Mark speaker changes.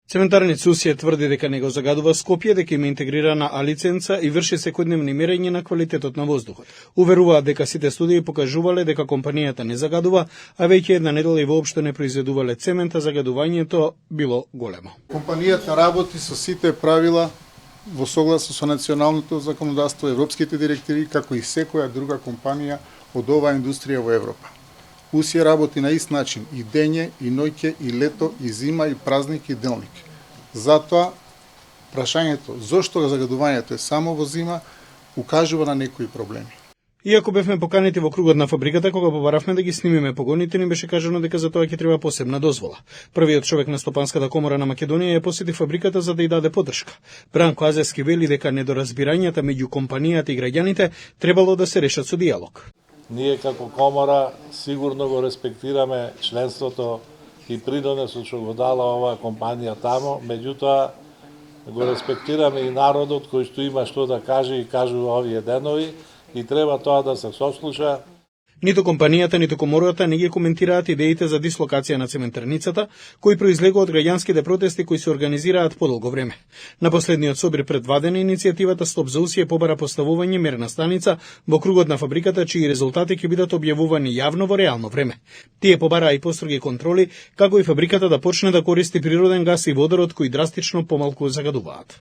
Speaker 1: Цементарница Усија тврди дека не го загадува Скопје, дека има интегрирана А-лиценца и врши секојдневни мерења на квалитетот на воздухот. Уверуваат дека сите студии покажувале дека компанијата не загадува, а веќе една недела и воопшто не произведувале цемент, а загадувањето било големо.
Speaker 2: Компанијата работи со сите правила во согласно со националното законодавство, европските директиви, како и секоја друга компанија од оваа индустрија во Европа. Усија работи на ист начин и дење, и ноќе, и лето, и зима, и празник, и делник. Затоа, прашањето зошто загадувањето е само во зима, укажува на некои проблеми.
Speaker 1: Иако бевме поканети во кругот на фабриката, кога побаравме да ги снимиме погоните, ни беше кажано дека за тоа ќе треба посебна дозвола. Првиот човек на Стопанската комора на Македонија ја посети фабриката за да ја даде поддршка. Бранко Азевски вели дека недоразбирањата меѓу компанијата и граѓаните требало да се решат со диалог.
Speaker 3: Ние како комора сигурно го респектираме членството и придонесот што го дала оваа компанија тамо, меѓутоа го респектираме и народот кој што има што да каже и кажува овие денови и треба тоа да се сослуша.
Speaker 1: Ниту компанијата, ниту комората не ги коментираат идеите за дислокација на цементарницата, кои произлегува од граѓанските протести кои се организираат подолго време. На последниот собир пред вадена иницијативата Стоп за Усија побара поставување мерна станица во кругот на фабриката, чии резултати ќе бидат објавувани јавно во реално време. Тие побараа и построги контроли, како и фабриката да почне да користи природен газ и водород кои драстично помалку загадуваат.